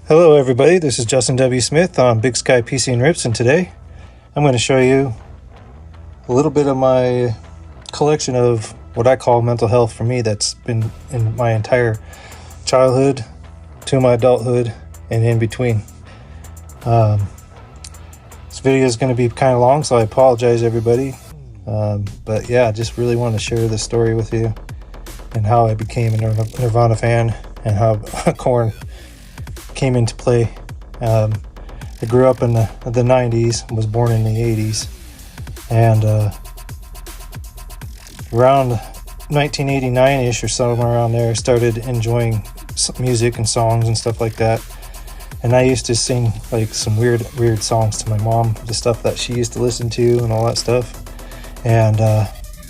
Hello everybody, this is Justin W. Smith on Big Sky PC and Rips, and today I'm going to show you a little bit of my collection of what I call mental health for me that's been in my entire childhood to my adulthood and in between. This video is going to be kind of long, so I apologize everybody, but yeah, I just really wanted to share this story with you and how I became a Nirvana fan and how KoRn came into play. I grew up in the 90s, was born in the 80s, and around 1989-ish or somewhere around there, I started enjoying music and songs and stuff like that. And I used to sing like some weird songs to my mom, the stuff that she used to listen to and all that stuff. And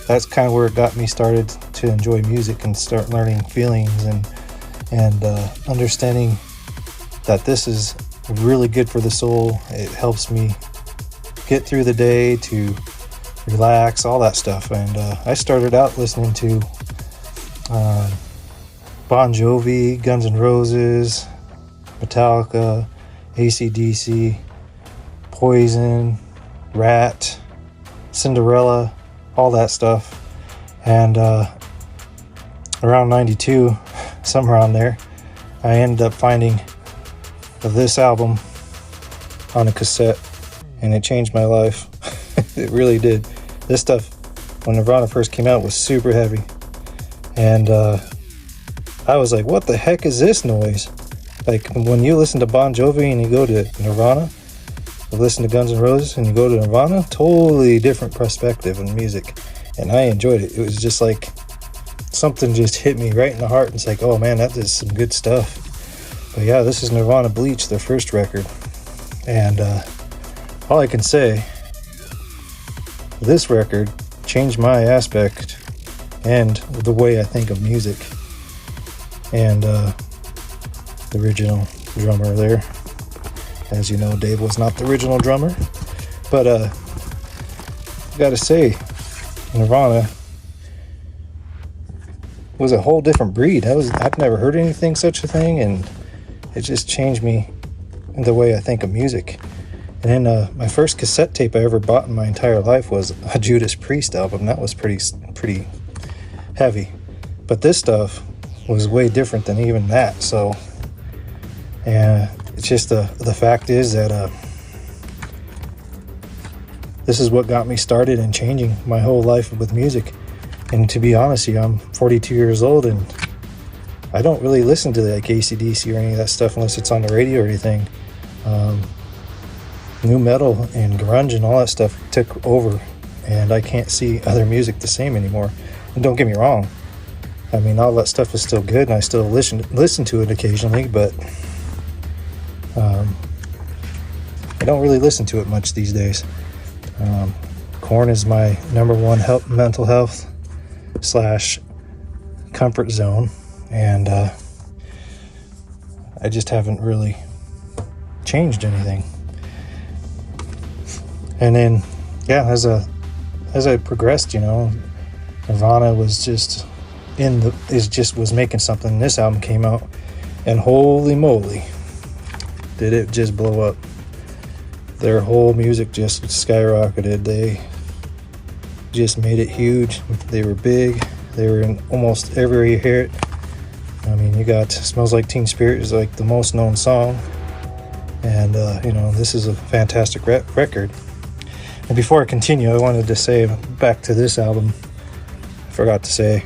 that's kind of where it got me started to enjoy music and start learning feelings and understanding that this is really good for the soul. It helps me get through the day, to relax, all that stuff. And I started out listening to Bon Jovi, Guns N' Roses, Metallica, AC/DC, Poison, Rat, Cinderella, all that stuff. And around 92, somewhere around there, I ended up finding this album on a cassette, and it changed my life. It really did. This stuff, when Nirvana first came out, was super heavy, and I was like, what the heck is this noise? Like when you listen to Bon Jovi and you go to Nirvana, you listen to Guns N' Roses and you go to Nirvana, totally different perspective in music. And I enjoyed it. It was just like something just hit me right in the heart. It's like, oh man, that is some good stuff. But yeah, this is Nirvana Bleach, their first record. And all I can say, this record changed my aspect and the way I think of music. And the original drummer there, as you know, Dave was not the original drummer, but I gotta say, Nirvana was a whole different breed. I've never heard anything such a thing, and it just changed me in the way I think of music. And then my first cassette tape I ever bought in my entire life was a Judas Priest album. That was pretty heavy, but this stuff was way different than even that. So, and it's just the fact is that this is what got me started and changing my whole life with music. And to be honest with you, I'm 42 years old and I don't really listen to like AC/DC or any of that stuff unless it's on the radio or anything. New metal and grunge and all that stuff took over, and I can't see other music the same anymore. And don't get me wrong, I mean, all that stuff is still good and I still listen to it occasionally, but I don't really listen to it much these days. KoRn is my number one mental health / comfort zone, and I just haven't really changed anything. And then, yeah, as I progressed, you know, Nirvana was just was making something. This album came out, and holy moly, did it just blow up. Their whole music just skyrocketed. They just made it huge. They were big. They were in almost everywhere you hear it. I mean, you got Smells Like Teen Spirit is like the most known song. And, you know, this is a fantastic record. And before I continue, I wanted to say back to this album, I forgot to say,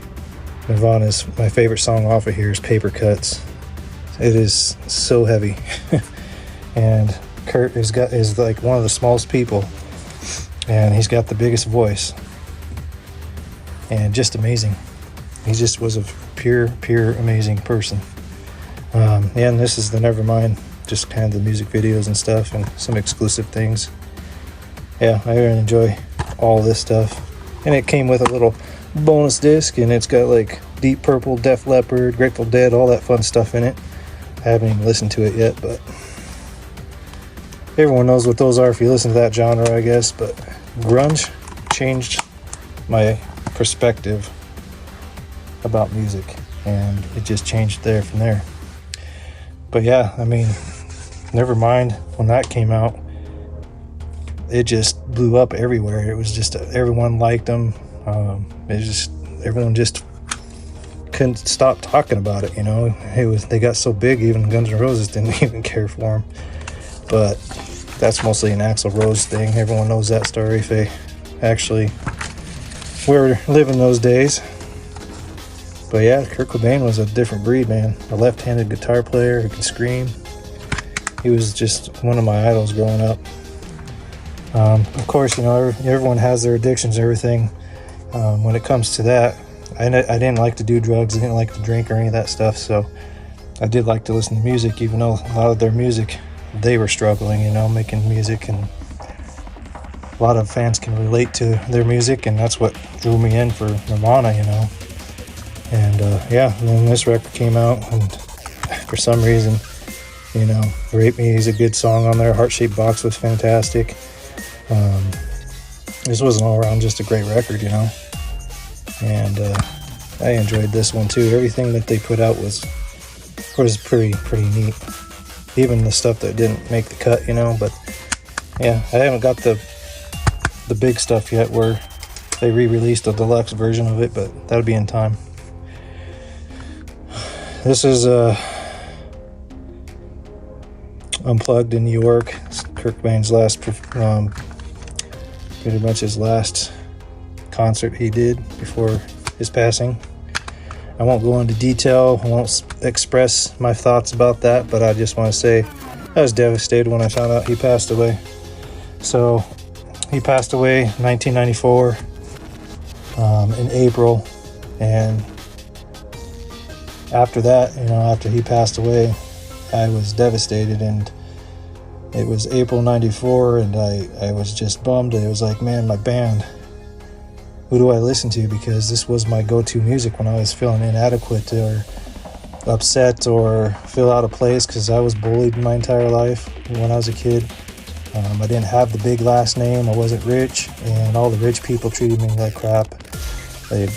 Nirvana's my favorite song off of here is Paper Cuts. It is so heavy. And Kurt is like one of the smallest people, and he's got the biggest voice, and just amazing. He just was a pure amazing person. And this is the Nevermind, just kind of the music videos and stuff and some exclusive things. Yeah, I really enjoy all this stuff. And it came with a little bonus disc, and it's got like Deep Purple, Def Leppard, Grateful Dead, all that fun stuff in it. I haven't even listened to it yet, but everyone knows what those are if you listen to that genre, I guess. But grunge changed my perspective about music, and it just changed there from there. But yeah, I mean, Nevermind, when that came out, it just blew up everywhere. It was just everyone liked them. Everyone just couldn't stop talking about it. You know, they got so big, even Guns N' Roses didn't even care for them. But that's mostly an Axl Rose thing. Everyone knows that story if they actually were living those days. But yeah, Kurt Cobain was a different breed, man. A left-handed guitar player who could scream. He was just one of my idols growing up. Of course, you know, everyone has their addictions and everything. When it comes to that, I didn't like to do drugs. I didn't like to drink or any of that stuff. So I did like to listen to music, even though a lot of their music, they were struggling, you know, making music. And a lot of fans can relate to their music, and that's what drew me in for Nirvana, you know. And yeah, and then this record came out, and for some reason, you know, Rape Me is a good song on there. Heart Shaped Box was fantastic. This was an all-around just a great record, you know. And I enjoyed this one too. Everything that they put out was pretty neat. Even the stuff that didn't make the cut, you know. But yeah, I haven't got the big stuff yet where they re-released a deluxe version of it, but that'll be in time. This is Unplugged in New York. It's Kurt Cobain's last, pretty much his last concert he did before his passing. I won't go into detail. I won't express my thoughts about that, but I just want to say I was devastated when I found out he passed away. So he passed away in 1994 in April, and after that, after he passed away, I was devastated, and it was April 94, and I was just bummed. It was like, man, my band, who do I listen to? Because this was my go-to music when I was feeling inadequate or upset or feel out of place, because I was bullied my entire life when I was a kid. I didn't have the big last name. I wasn't rich, and all the rich people treated me like crap. They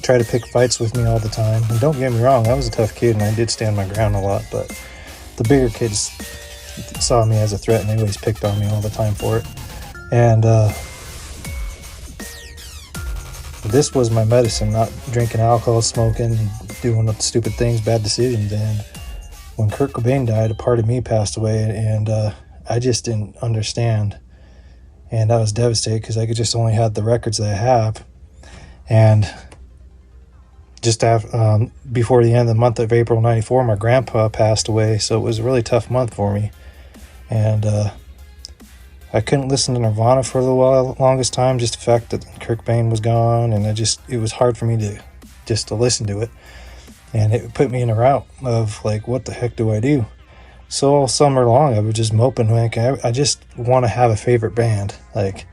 tried to pick fights with me all the time. And don't get me wrong, I was a tough kid, and I did stand my ground a lot, but the bigger kids saw me as a threat, and they always picked on me all the time for it. And this was my medicine, not drinking alcohol, smoking, doing stupid things, bad decisions. And when Kurt Cobain died, a part of me passed away, and I just didn't understand. And I was devastated because I just only had the records that I have. And just after, before the end of the month of April 94, my grandpa passed away, so it was a really tough month for me. And I couldn't listen to Nirvana for the longest time, just the fact that Kurt Cobain was gone, and it was hard for me to listen to it. And it put me in a route of like, what the heck do I do? So all summer long, I was just moping, like, I just want to have a favorite band. Like,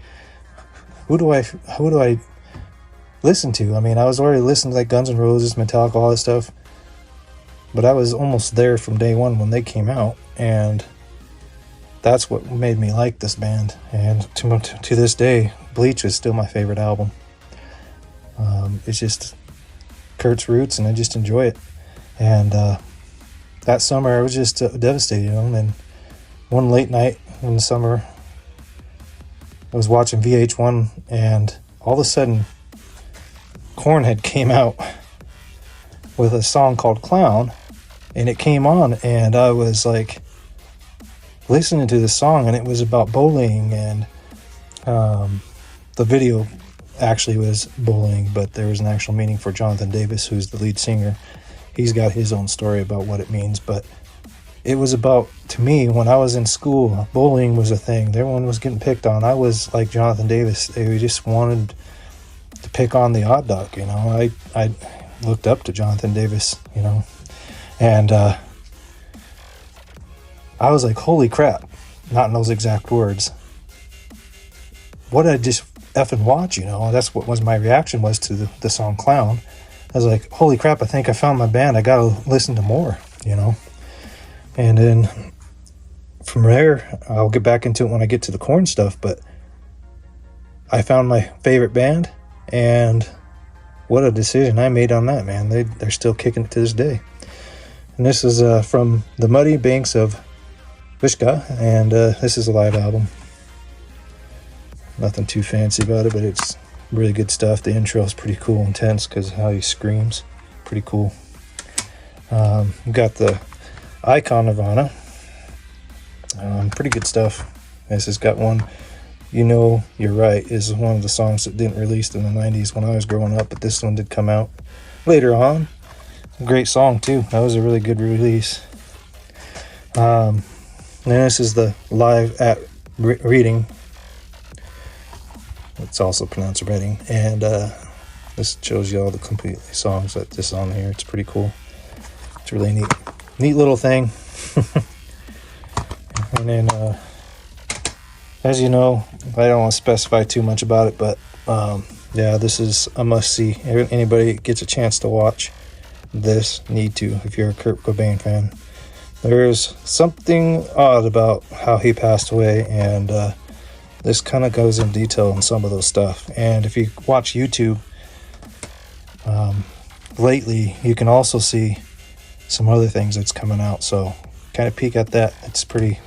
who do I listen to? I mean, I was already listening to like Guns N' Roses, Metallica, all that stuff, but I was almost there from day one when they came out, and that's what made me like this band. And to this day, Bleach is still my favorite album. It's just Kurt's roots, and I just enjoy it. And that summer, I was just devastated, And then one late night in the summer, I was watching VH1, and all of a sudden, KoRn had came out with a song called Clown, and it came on, and I was like listening to the song, and it was about bullying, and the video actually was bullying, but there was an actual meaning for Jonathan Davis, who's the lead singer. He's got his own story about what it means, but it was about, to me, when I was in school, bullying was a thing. Everyone was getting picked on. I was like Jonathan Davis. They just wanted to pick on the odd dog, I looked up to Jonathan Davis, and I was like, holy crap, not in those exact words. What did I just effing watch, That's what was my reaction was to the song Clown. I was like, holy crap, I think I found my band. I gotta listen to more, And then from there, I'll get back into it when I get to the KoRn stuff, but I found my favorite band, and what a decision I made on that, man. They're still kicking it to this day. And this is from the Muddy Banks of Vishka, and this is a live album. Nothing too fancy about it, but it's really good stuff. The intro is pretty cool, intense, because of how he screams. Pretty cool. We've got the Icon Nirvana. Pretty good stuff. This has got one, You're Right, is one of the songs that didn't release in the 90s when I was growing up, but this one did come out later on. Great song, too. That was a really good release. And this is the live at reading. It's also pronounced Reading, and this shows you all the complete songs that this on here. It's pretty cool. It's really neat little thing. And then, as you know, I don't want to specify too much about it, but this is a must-see. Anybody gets a chance to watch this, need to, if you're a Kurt Cobain fan. There's something odd about how he passed away, and this kind of goes in detail on some of those stuff. And if you watch YouTube lately, you can also see some other things that's coming out. So kind of peek at that. It's pretty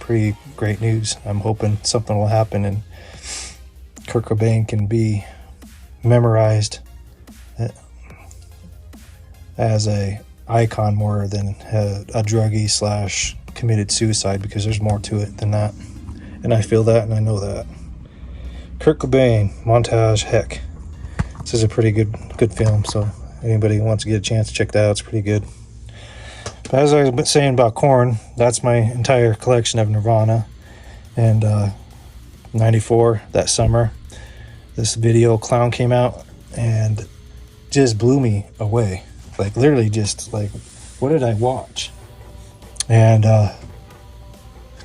great news. I'm hoping something will happen and Kurt Cobain can be memorized as a icon more than a druggie / committed suicide, because there's more to it than that. And I feel that, and I know that. Kurt Cobain, Montage, heck. This is a pretty good film, so Anybody who wants to get a chance to check that out, it's pretty good. But as I was saying about KoRn, that's my entire collection of Nirvana. And 94, that summer, this video Clown came out and just blew me away. Like literally just like, what did I watch? And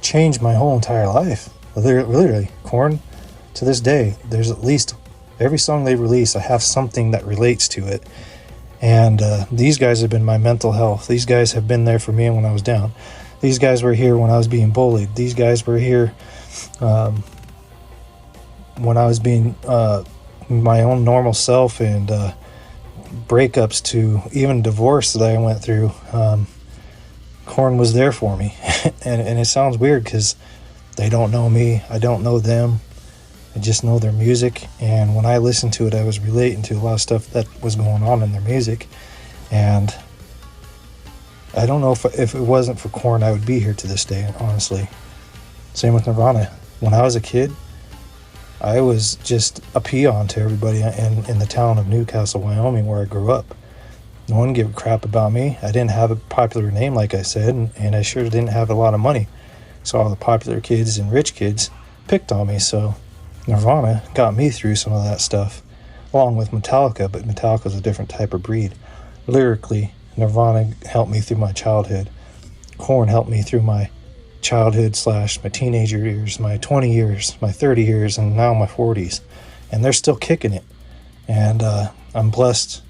changed my whole entire life. Literally, KoRn, to this day, there's at least every song they release, I have something that relates to it. And these guys have been my mental health. These guys have been there for me when I was down. These guys were here when I was being bullied. These guys were here when I was being my own normal self, and breakups to even divorce that I went through. KoRn was there for me. and it sounds weird because they don't know me. I don't know them. I just know their music, and when I listened to it, I was relating to a lot of stuff that was going on in their music. And I don't know if it wasn't for KoRn, I would be here to this day, honestly. Same with Nirvana. When I was a kid, I was just a peon to everybody in the town of Newcastle, Wyoming, where I grew up. No one gave a crap about me. I didn't have a popular name, like I said, and I sure didn't have a lot of money. So all the popular kids and rich kids picked on me, so Nirvana got me through some of that stuff, along with Metallica, but Metallica's a different type of breed. Lyrically, Nirvana helped me through my childhood. KoRn helped me through my childhood / my teenager years, my 20 years, my 30 years, and now my 40s. And they're still kicking it. And I'm blessed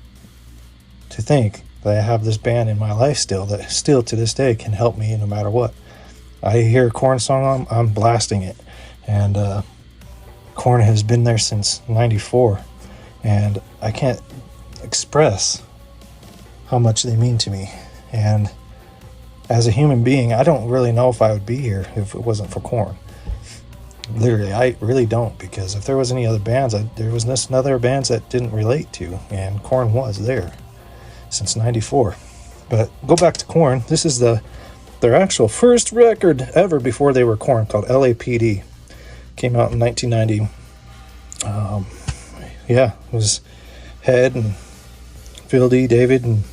to think that I have this band in my life still that still to this day can help me no matter what. I hear a KoRn song, I'm blasting it. And KoRn has been there since 94, and I can't express how much they mean to me. And as a human being, I don't really know if I would be here if it wasn't for KoRn. Literally, I really don't, because if there was any other bands, there was just other bands that didn't relate to, and KoRn was there since 94. But go back to KoRn. This is their actual first record ever before they were KoRn, called LAPD. Came out in 1990. It was Head and Phil D, David, and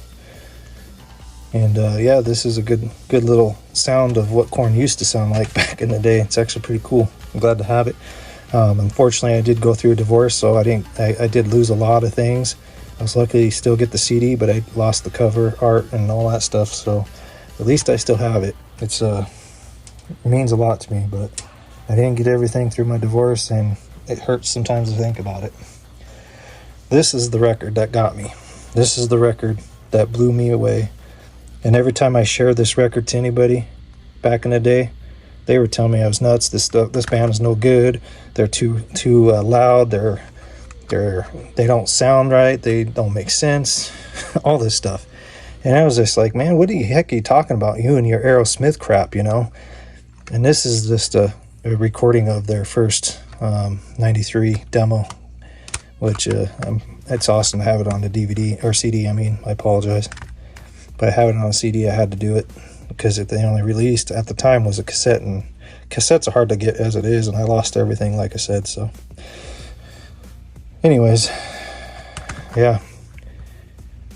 this is a good little sound of what KoRn used to sound like back in the day. It's actually pretty cool. I'm glad to have it. Unfortunately, I did go through a divorce, so I did lose a lot of things. I was lucky to still get the CD, but I lost the cover art and all that stuff. So at least I still have it. It means a lot to me, but I didn't get everything through my divorce, and it hurts sometimes to think about it. This is the record that got me. This is the record that blew me away. And every time I shared this record to anybody back in the day, they were telling me I was nuts. This band is no good. They're too loud. They don't sound right. They don't make sense. All this stuff. And I was just like, man, what the heck are you talking about? You and your Aerosmith crap, you know? And this is just a recording of their first 93 demo, which it's awesome to have it on the DVD or CD. I apologize, but I have it on a CD. I had to do it because they only released at the time was a cassette, and cassettes are hard to get as it is, and I lost everything, like I said. So anyways, yeah.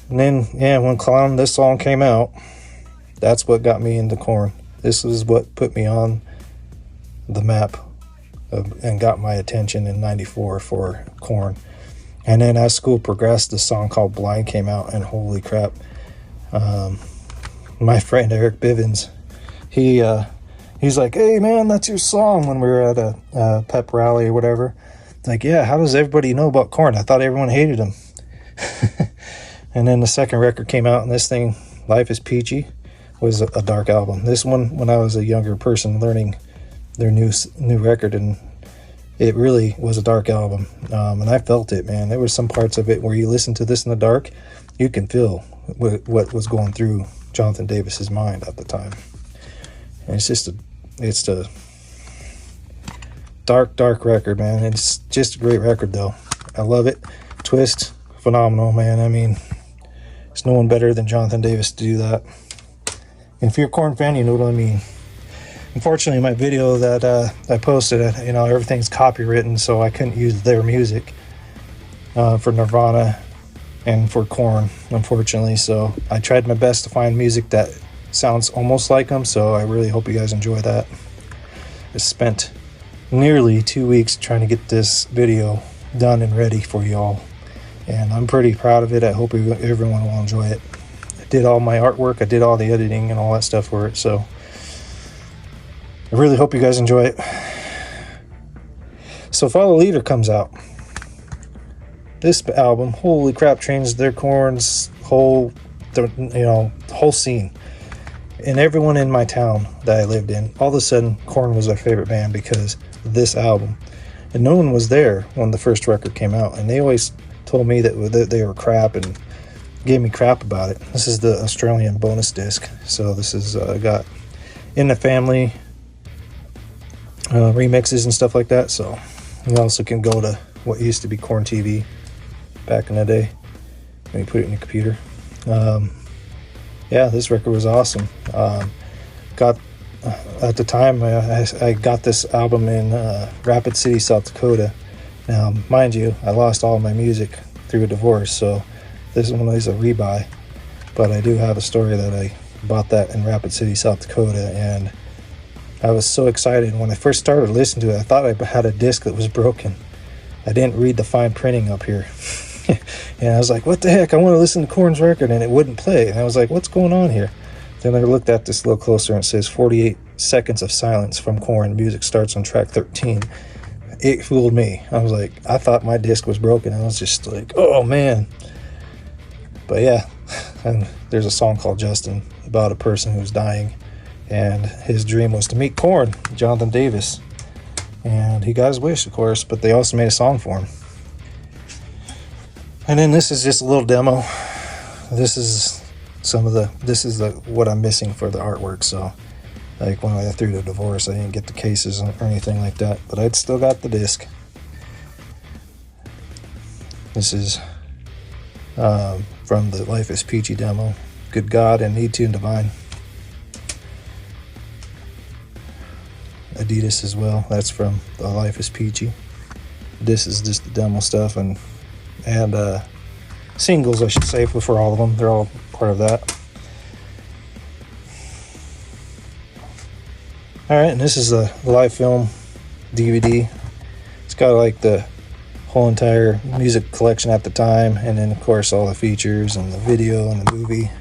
And then when Clown, this song came out, that's what got me into KoRn. This is what put me on the map and got my attention in 94 for KoRn. And then as school progressed, this song called Blind came out, and holy crap. My friend Eric Bivens, he's like, hey man, that's your song, when we were at a pep rally or whatever. Like, yeah, how does everybody know about KoRn? I thought everyone hated him. And then the second record came out, and this thing, Life is Peachy, was a dark album. This one, when I was a younger person learning their new record, and it really was a dark album. And I felt it, man. There were some parts of it where you listen to this in the dark, you can feel what was going through Jonathan Davis's mind at the time. And it's a dark record, man. It's just a great record, though. I love it. Twist, phenomenal, man. There's no one better than Jonathan Davis to do that. And if you're a KoRn fan, you know what I mean. Unfortunately, my video that I posted, everything's copywritten, so I couldn't use their music for Nirvana and for KoRn, unfortunately. So I tried my best to find music that sounds almost like them, so I really hope you guys enjoy that. I spent nearly 2 weeks trying to get this video done and ready for y'all, and I'm pretty proud of it. I hope everyone will enjoy it. I did all my artwork, I did all the editing and all that stuff for it, so I really hope you guys enjoy it. So Follow Leader comes out. This album, holy crap, changed their KoRn's whole scene. And everyone in my town that I lived in, all of a sudden, KoRn was their favorite band because of this album. And no one was there when the first record came out, and they always told me that they were crap and gave me crap about it. This is the Australian bonus disc. So this is got In the Family remixes and stuff like that. So you also can go to what used to be KoRn TV back in the day when you put it in your computer. Yeah, this record was awesome. Got at the time I got this album in Rapid City, South Dakota. Now, mind you, I lost all my music through a divorce, so this one is a rebuy. But I do have a story that I bought that in Rapid City, South Dakota, and I was so excited when I first started listening to it. I thought I had a disc that was broken. I didn't read the fine printing up here. And I was like, what the heck? I want to listen to KoRn's record, and it wouldn't play. And I was like, what's going on here? Then I looked at this a little closer, and it says 48 seconds of silence from KoRn. Music starts on track 13. It fooled me. I was like, I thought my disc was broken. I was just like, oh man. But yeah, and there's a song called Justin about a person who's dying, and his dream was to meet KoRn, Jonathan Davis. And he got his wish, of course, but they also made a song for him. And then this is just a little demo. This is what I'm missing for the artwork. So like when I went through the divorce, I didn't get the cases or anything like that, but I'd still got the disc. This is from the Life is Peachy demo. Good God and Need to and Divine. Adidas as well. That's from the Life is Peachy. This is just the demo stuff and singles, I should say, for all of them. They're all part of that. Alright, and this is a live film DVD. It's got like the whole entire music collection at the time, and then of course all the features and the video and the movie.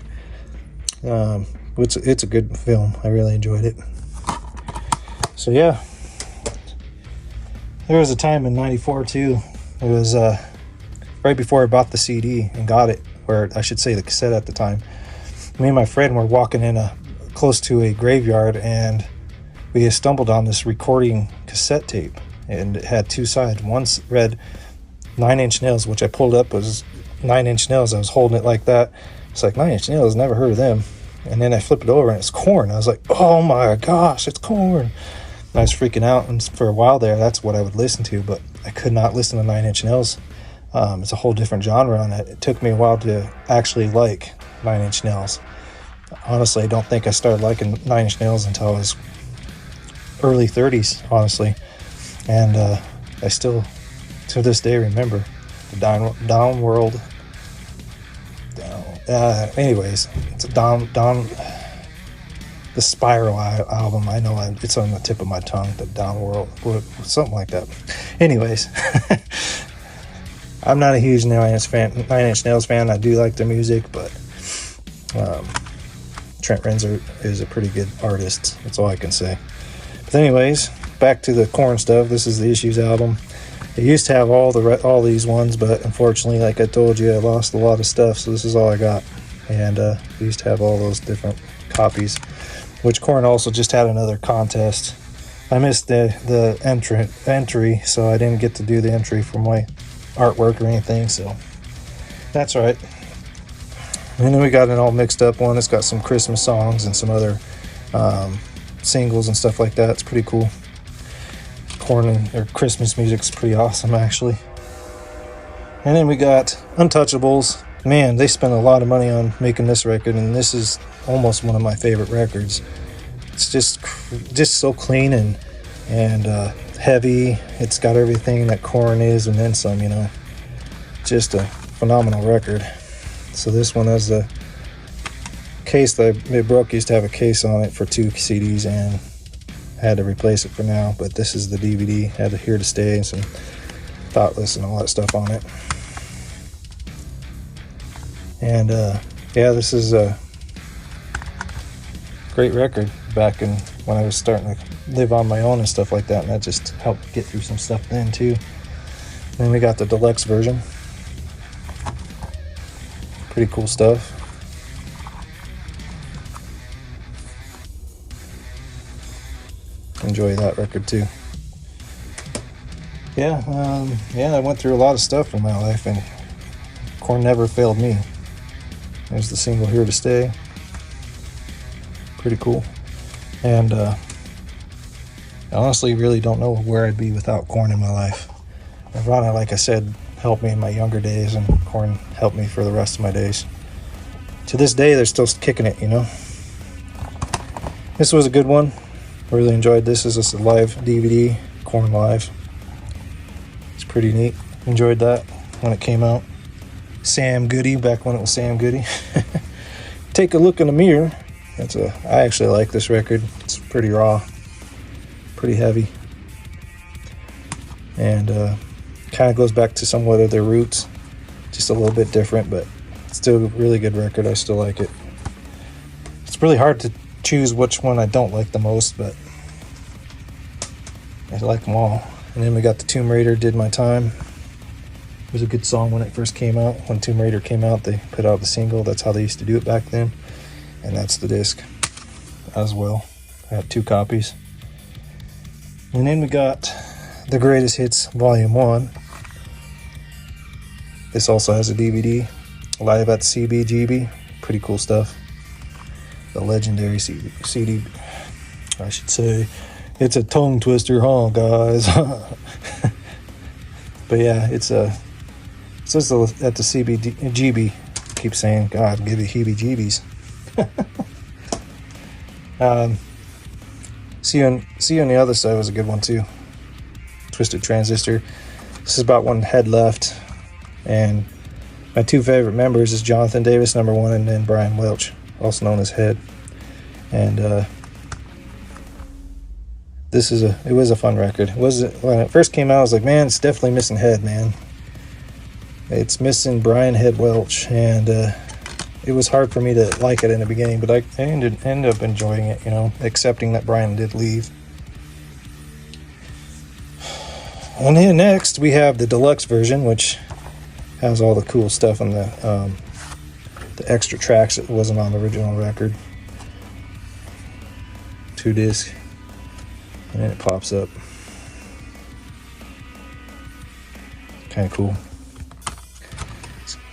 It's a good film. I really enjoyed it. So yeah, there was a time in '94 too. It was right before I bought the CD and got it, or I should say the cassette at the time. Me and my friend were walking in close to a graveyard, and we had stumbled on this recording cassette tape, and it had two sides. One read 9 Inch Nails, which I pulled up was 9 Inch Nails. I was holding it like that. It's like 9 Inch Nails, never heard of them. And then I flipped it over and it's KoRn. I was like, oh my gosh, it's KoRn. And I was freaking out, and for a while there, that's what I would listen to, but I could not listen to 9 Inch Nails. It's a whole different genre, and it took me a while to actually like 9 Inch Nails. Honestly, I don't think I started liking 9 Inch Nails until I was early 30s, honestly. And I still, to this day, remember the Downworld. Anyways, it's a the Spiral album. I know it's on the tip of my tongue, the Downworld, something like that. Anyways, I'm not a huge 9 Inch Nails fan. I do like their music, but Trent Reznor is a pretty good artist. That's all I can say. But anyways, back to the KoRn stuff. This is the Issues album. I used to have all these ones, but unfortunately, like I told you, I lost a lot of stuff, so this is all I got. And I used to have all those different copies, which KoRn also just had another contest. I missed the entry, so I didn't get to do the entry for my artwork or anything, so that's all right. And then we got an all mixed up one. It's got some Christmas songs and some other singles and stuff like that. It's pretty cool. KoRn and their Christmas music's pretty awesome, actually. And then we got Untouchables. Man, they spent a lot of money on making this record, and this is almost one of my favorite records. It's just so clean and heavy. It's got everything that KoRn is and then some, you know. Just a phenomenal record. So this one has the case that it broke. Used to have a case on it for 2 CDs, and I had to replace it for now. But this is the DVD. Had a Here to Stay and some Thoughtless and all that stuff on it. And yeah, this is a great record back in when I was starting to live on my own and stuff like that, and that just helped get through some stuff then too. And then we got the deluxe version. Pretty cool stuff. Enjoy that record too. Yeah, I went through a lot of stuff in my life, and KoRn never failed me. There's the single Here to Stay. Pretty cool. And I honestly really don't know where I'd be without KoRn in my life. Nirvana, like I said, helped me in my younger days, and KoRn helped me for the rest of my days. To this day, they're still kicking it, you know. This was a good one. Really enjoyed this. This is a live DVD, KoRn Live. It's pretty neat. Enjoyed that when it came out. Sam Goody, back when it was Sam Goody. Take a Look in the Mirror. I actually like this record. It's pretty raw, pretty heavy, and kind of goes back to somewhat of their roots, just a little bit different, but still a really good record. I still like it. It's really hard to choose which one I don't like the most, but I like them all. And then we got the Tomb Raider, Did My Time. It was a good song when it first came out. When Tomb Raider came out, they put out the single. That's how they used to do it back then. And that's the disc as well. I have 2 copies. And then we got the Greatest Hits Volume 1. This also has a DVD. Live at the CBGB. Pretty cool stuff. The legendary CD, I should say. It's a tongue twister, huh, guys? But yeah, it's just at the CBGB. Keep saying, God, give you heebie-jeebies. See You on the Other Side was a good one too. Twisted Transistor. This is about one head left, and my 2 favorite members is Jonathan Davis, number 1, and then Brian Welch, also known as Head. And it was a fun record. When it first came out, I was like, man, it's definitely missing Head, man. It's missing Brian Head Welch, and it was hard for me to like it in the beginning, but I ended up enjoying it, you know, accepting that Brian did leave. And then next we have the deluxe version, which has all the cool stuff on the extra tracks that wasn't on the original record. 2 discs, and then it pops up. Kind of cool.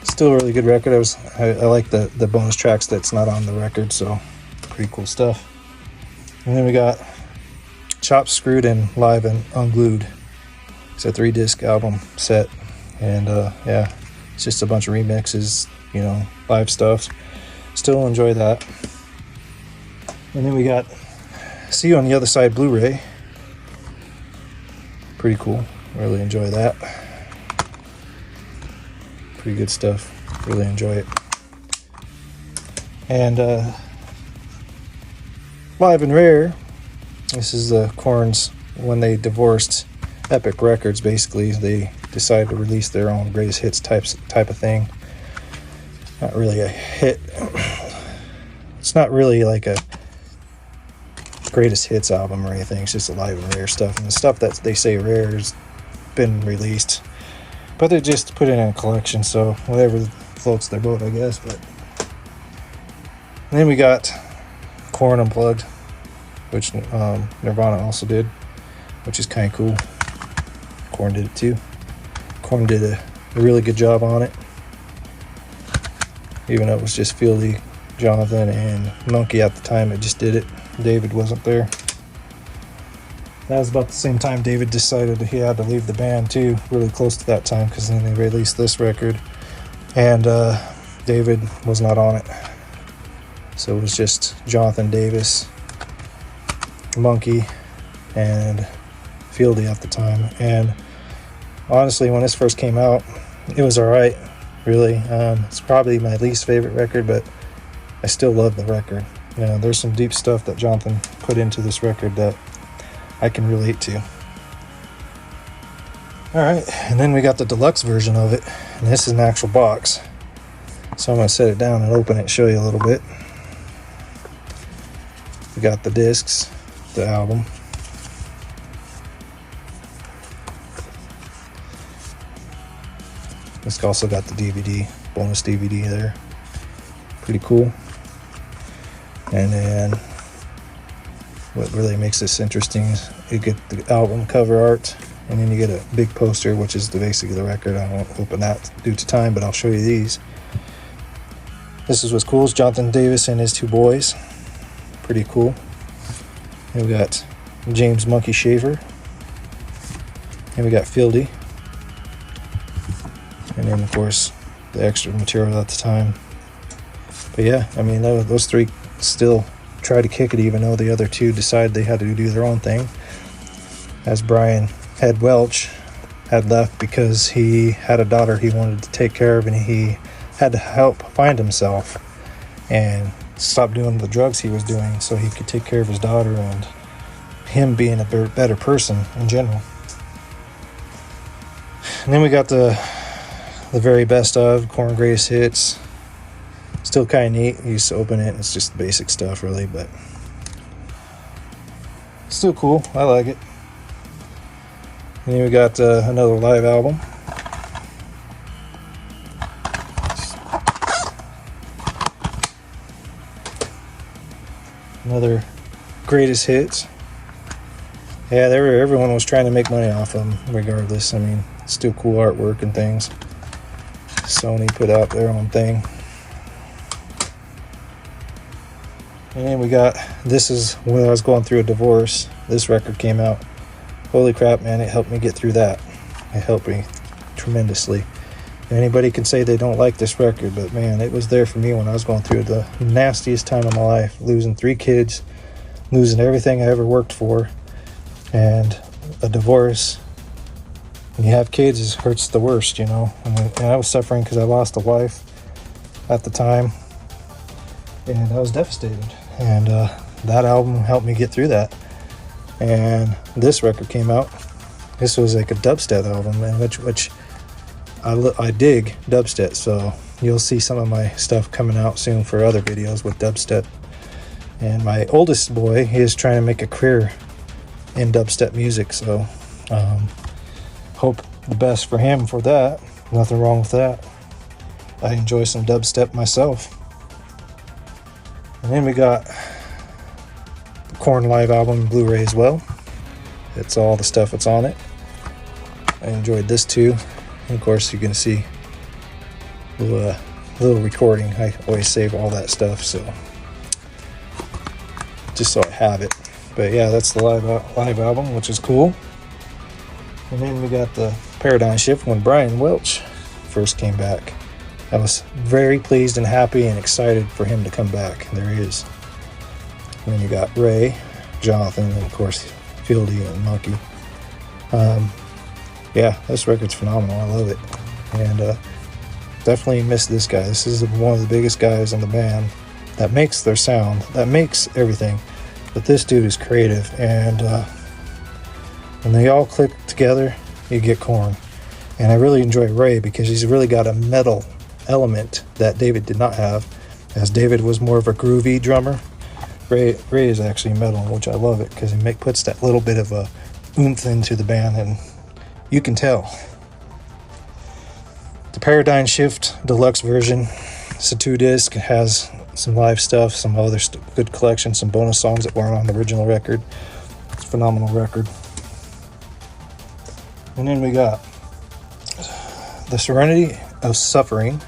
Still a really good record. I like the bonus tracks that's not on the record, so pretty cool stuff. And then we got Chopped, Screwed, and Live and Unglued. It's a 3-disc album set, and yeah, it's just a bunch of remixes, you know, live stuff. Still enjoy that. And then we got See You on the Other Side Blu-ray. Pretty cool. Really enjoy that. Pretty good stuff. Really enjoy it. And Live and Rare. This is the KoRn's, when they divorced Epic Records, basically. They decided to release their own greatest hits type of thing. Not really a hit. It's not really like a greatest hits album or anything. It's just a Live and Rare stuff. And the stuff that they say rare has been released. But they just put it in a collection, so whatever floats their boat, I guess. But and then we got KoRn Unplugged, which Nirvana also did, which is kind of cool. KoRn did it too. KoRn did a really good job on it, even though it was just Fieldy, Jonathan, and Monkey at the time. It just did it. David wasn't there. That was about the same time David decided he had to leave the band too, really close to that time, because then they released this record, and David was not on it. So it was just Jonathan Davis, Monkey, and Fieldy at the time. And honestly, when this first came out, it was alright. really. It's probably my least favorite record, but I still love the record. You know, there's some deep stuff that Jonathan put into this record that I can relate to. Alright, and then we got the deluxe version of it, and this is an actual box. So I'm going to set it down and open it and show you a little bit. We got the discs, the album. It's also got the DVD, bonus DVD there. Pretty cool. And then what really makes this interesting is you get the album cover art, and then you get a big poster, which is basically the record. I won't open that due to time, but I'll show you these. This is what's cool, is Jonathan Davis and his two boys. Pretty cool. And we got James Monkey Shaver. And we got Fieldy. And then, of course, the extra material at the time. But yeah, I mean, those three still try to kick it, even though the other two decided they had to do their own thing. As Brian Head Welch had left because he had a daughter he wanted to take care of, and he had to help find himself and stop doing the drugs he was doing so he could take care of his daughter and him being a better person in general. And then we got the very best of KoRn Greatest Hits. Still kind of neat. You used to open it and it's just basic stuff really, but still cool. I like it. And then we got another live album. Another Greatest Hits. Yeah, everyone was trying to make money off them regardless. I mean, still cool artwork and things. Sony put out their own thing. And then we got, this is when I was going through a divorce. This record came out. Holy crap, man, it helped me get through that. It helped me tremendously. Anybody can say they don't like this record, but man, it was there for me when I was going through the nastiest time of my life. Losing 3 kids, losing everything I ever worked for, and a divorce. When you have kids, it hurts the worst, you know. And I was suffering because I lost a wife at the time, and I was devastated. And that album helped me get through that. And this record came out. This was like a dubstep album, and which I dig dubstep, so you'll see some of my stuff coming out soon for other videos with dubstep. And my oldest boy, he is trying to make a career in dubstep music, so hope the best for him for that. Nothing wrong with that. I enjoy some dubstep myself. And then we got the KoRn live album Blu-ray as well. It's all the stuff that's on it. I enjoyed this too. And of course, you can see a little recording. I always save all that stuff, so just so I have it. But yeah, that's the live album, which is cool. And then we got the paradigm shift when Brian Welch first came back. I was very pleased and happy and excited for him to come back. And there he is. And then you got Ray, Jonathan, and of course Fieldy and Monkey. Yeah, this record's phenomenal. I love it. And definitely miss this guy. This is one of the biggest guys in the band that makes their sound, that makes everything. But this dude is creative, and when they all click together, you get KoRn. And I really enjoy Ray because he's really got a metal element that David did not have, as David was more of a groovy drummer. Ray is actually metal, which I love it because he puts that little bit of a oomph into the band, and you can tell. The Paradigm Shift Deluxe version, it's a 2-disc. It has some live stuff, some other good collection, some bonus songs that weren't on the original record. It's a phenomenal record. And then we got The Serenity of Suffering.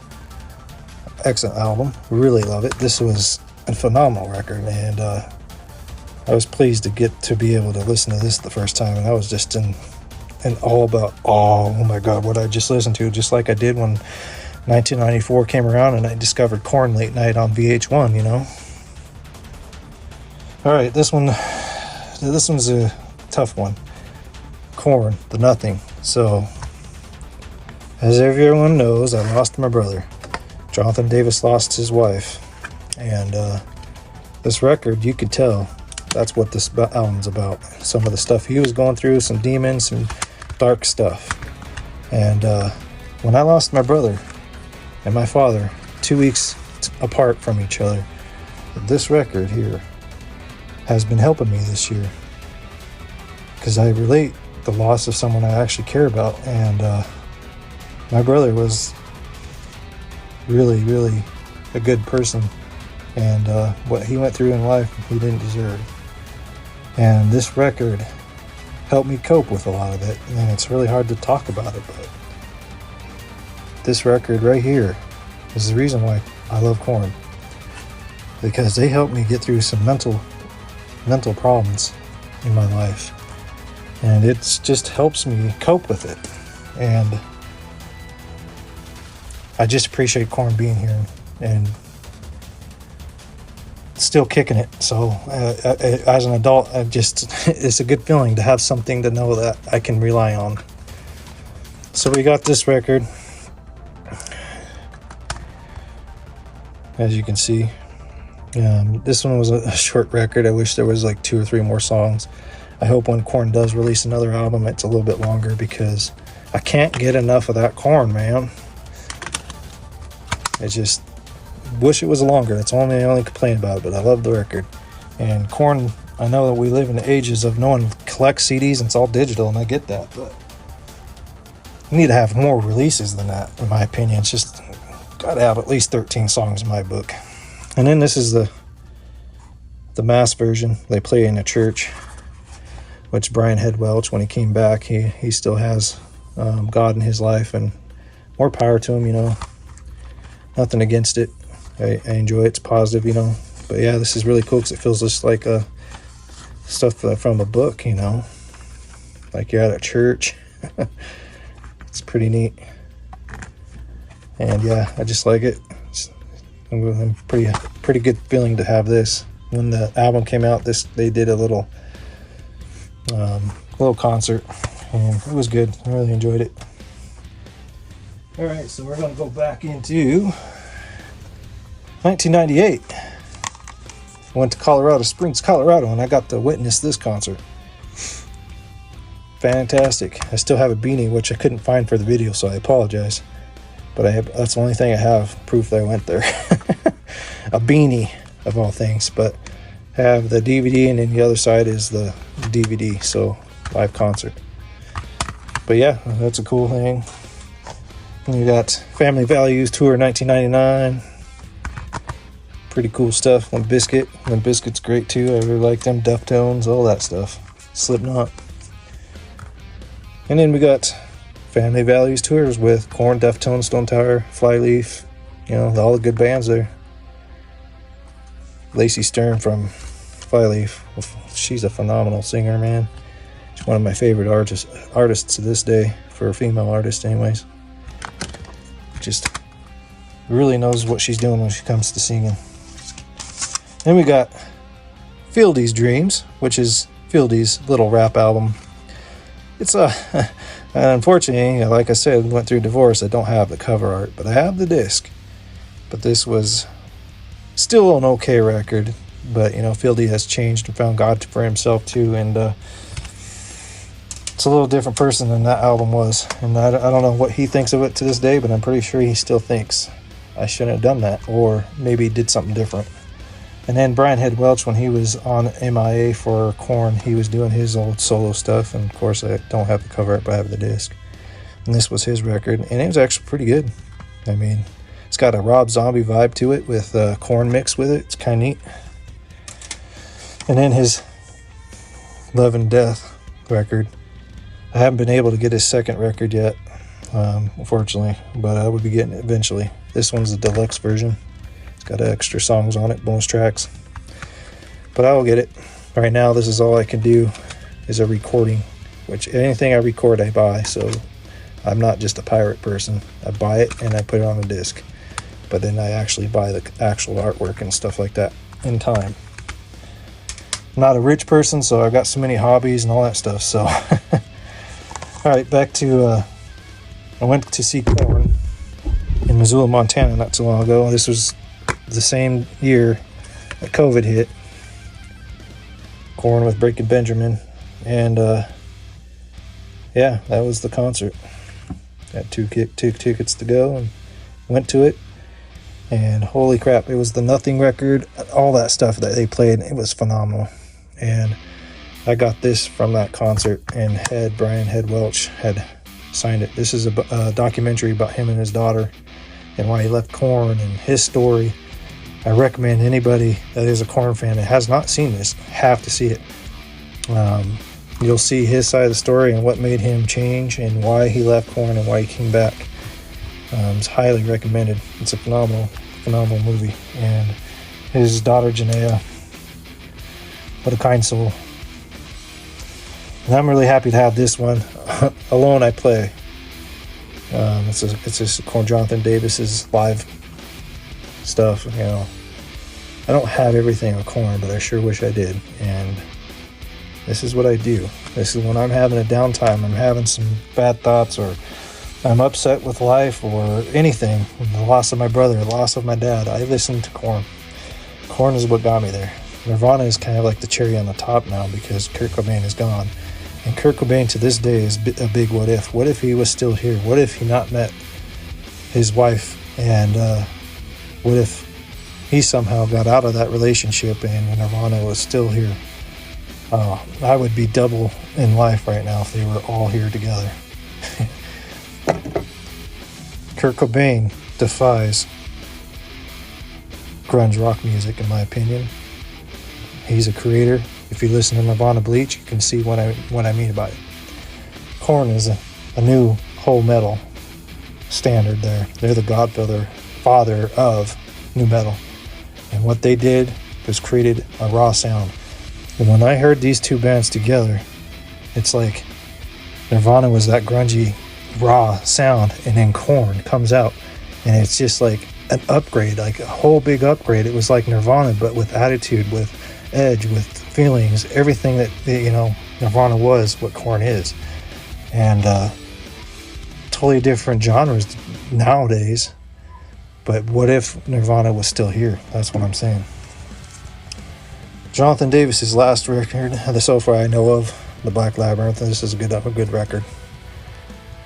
Excellent album. Really love it. This was a phenomenal record, and I was pleased to get to be able to listen to this the first time, and I was just in all about, oh my god, what I just listened to, just like I did when 1994 came around and I discovered KoRn late night on VH1, you know. Alright, this one's a tough one. KoRn, The Nothing. So As everyone knows, I lost my brother. Jonathan Davis lost his wife. And this record, you could tell that's what this album's about. Some of the stuff he was going through, some demons, some dark stuff. And when I lost my brother and my father 2 weeks apart from each other, this record here has been helping me this year, because I relate the loss of someone I actually care about. And my brother was really, really a good person, and what he went through in life he didn't deserve. And this record helped me cope with a lot of it, and it's really hard to talk about it, but this record right here is the reason why I love KoRn, because they helped me get through some mental problems in my life, and it just helps me cope with it. And I just appreciate KoRn being here and still kicking it. So as an adult, it's a good feeling to have something to know that I can rely on. So we got this record, as you can see. This one was a short record. I wish there was like 2 or 3 more songs. I hope when KoRn does release another album, it's a little bit longer, because I can't get enough of that KoRn, man. I just wish it was longer. That's the only complaint about it, but I love the record. And KoRn, I know that we live in the ages of no one collects CDs and it's all digital, and I get that, but you need to have more releases than that, in my opinion. It's just gotta have at least 13 songs in my book. And then this is the mass version they play in a church, which Brian Head Welch, when he came back, he still has God in his life, and more power to him, you know. Nothing against it. I enjoy it. It's positive, you know. But yeah, this is really cool because it feels just like stuff from a book, you know. Like you're at a church. It's pretty neat. And yeah, I just like it. I'm pretty good feeling to have this. When the album came out, they did a little concert, and it was good. I really enjoyed it. All right, so we're going to go back into 1998. I went to Colorado Springs, Colorado, and I got to witness this concert. Fantastic. I still have a beanie, which I couldn't find for the video, so I apologize. But that's the only thing I have, proof that I went there. A beanie, of all things. But I have the DVD, and then the other side is the DVD, so live concert. But yeah, that's a cool thing. And you got Family Values Tour 1999. Pretty cool stuff. Limp Bizkit's great too. I really like them. Deftones, all that stuff. Slipknot. And then we got Family Values Tours with KoRn, Deftones, Stone Tower, Flyleaf. You know, all the good bands there. Lacey Stern from Flyleaf. She's a phenomenal singer, man. She's one of my favorite artists to this day, for a female artist anyways. Just really knows what she's doing when she comes to singing. Then we got Fieldy's Dreams, which is Fieldy's little rap album. It's unfortunately, like I said, went through divorce. I don't have the cover art, but I have the disc. But this was still an okay record. But you know, Fieldy has changed and found God for himself too, and it's a little different person than that album was. And I don't know what he thinks of it to this day, but I'm pretty sure he still thinks I shouldn't have done that, or maybe did something different. And then Brian Head Welch, when he was on MIA for KoRn, he was doing his old solo stuff. And of course, I don't have the cover art, but I have the disc. And this was his record, and it was actually pretty good. I mean, it's got a Rob Zombie vibe to it with KoRn mixed with it. It's kind of neat. And then his Love and Death record. I haven't been able to get his second record yet, unfortunately, but I would be getting it eventually. This one's the deluxe version. It's got extra songs on it, bonus tracks. But I will get it. Right now, this is all I can do is a recording, which anything I record, I buy. So I'm not just a pirate person. I buy it and I put it on a disc. But then I actually buy the actual artwork and stuff like that in time. I'm not a rich person, so I've got so many hobbies and all that stuff. So, all right, back to I went to see KoRn in Missoula, Montana not too long ago. This was the same year that COVID hit. KoRn with Breaking Benjamin. And yeah, that was the concert. Got two tickets to go and went to it. And holy crap, it was the Nothing record, all that stuff that they played. It was phenomenal. And I got this from that concert, and Brian Head Welch had signed it. This is a documentary about him and his daughter and why he left KoRn and his story. I recommend anybody that is a KoRn fan that has not seen this, have to see it. You'll see his side of the story and what made him change and why he left KoRn and why he came back. It's highly recommended. It's a phenomenal movie. And his daughter Janaea, what a kind soul. And I'm really happy to have this one. Alone I Play. It's just Jonathan Davis's live stuff. You know, I don't have everything on KoRn, but I sure wish I did. And this is what I do. This is when I'm having a downtime, I'm having some bad thoughts, or I'm upset with life, or anything. The loss of my brother, the loss of my dad. I listen to KoRn. KoRn is what got me there. Nirvana is kind of like the cherry on the top now because Kurt Cobain is gone. And Kurt Cobain to this day is a big what if. What if he was still here? What if he not met his wife? And what if he somehow got out of that relationship and Nirvana was still here? I would be double in life right now if they were all here together. Kurt Cobain defies grunge rock music, in my opinion. He's a creator. If you listen to Nirvana Bleach, you can see what I mean about it. KoRn is a new whole metal standard there. They're the father of new metal. And what they did was created a raw sound. And when I heard these two bands together, it's like Nirvana was that grungy, raw sound, and then KoRn comes out, and it's just like an upgrade, like a whole big upgrade. It was like Nirvana, but with attitude, with edge, with feelings, everything that, you know, Nirvana was, what KoRn is. And totally different genres nowadays. But what if Nirvana was still here? That's what I'm saying. Jonathan Davis's last record, so far I know of, The Black Labyrinth. This is a good record.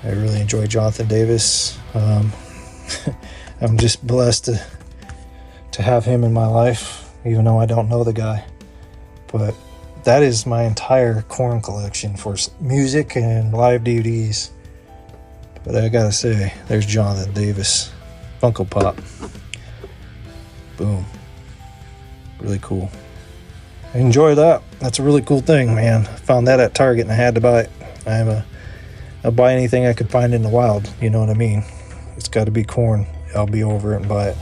I really enjoy Jonathan Davis. I'm just blessed to have him in my life, even though I don't know the guy. But that is my entire KoRn collection for music and live DVDs. But I gotta say, there's Jonathan Davis, Funko Pop. Boom. Really cool. Enjoy that. That's a really cool thing, man. I found that at Target and I had to buy it. I'll buy anything I could find in the wild, you know what I mean? It's got to be KoRn. I'll be over it and buy it.